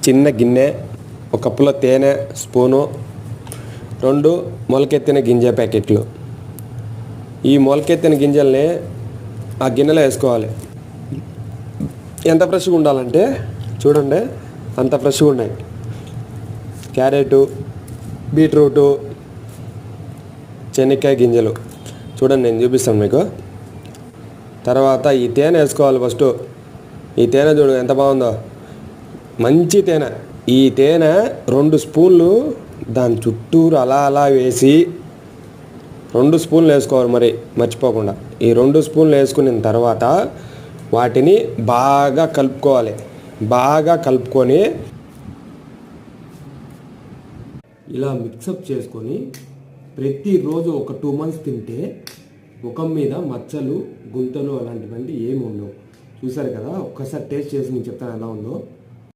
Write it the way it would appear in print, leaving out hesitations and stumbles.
చిన్న గిన్నె, ఒక కప్పులో తేనె స్పూను, 2 మొలకెత్తిన గింజ ప్యాకెట్లు. ఈ మొలకెత్తిన గింజల్ని ఆ గిన్నెలో వేసుకోవాలి. ఎంత ఫ్రెష్గా ఉండాలంటే చూడండి, అంత ఫ్రెష్గా ఉన్నాయి. క్యారెటు, బీట్రూటు, శనక్కాయ గింజలు చూడండి, నేను చూపిస్తాను మీకు. తర్వాత ఈ తేనె వేసుకోవాలి ఫస్ట్. ఈ తేనె చూడు ఎంత బాగుందో, మంచి తేనె. ఈ తేనె 2 స్పూన్లు దాని చుట్టూరు అలా అలా వేసి 2 స్పూన్లు వేసుకోవాలి, మరి మర్చిపోకుండా. ఈ 2 స్పూన్లు వేసుకున్న తర్వాత వాటిని బాగా కలుపుకోవాలి. బాగా కలుపుకొని ఇలా మిక్సప్ చేసుకొని ప్రతిరోజు ఒక 2 మంత్స్ తింటే ముఖం మీద మచ్చలు, గుంతలు అలాంటివన్నీ ఏమి ఉండవు. చూసారు కదా, ఒక్కసారి టేస్ట్ చేసి నేను చెప్తాను ఎలా ఉందో.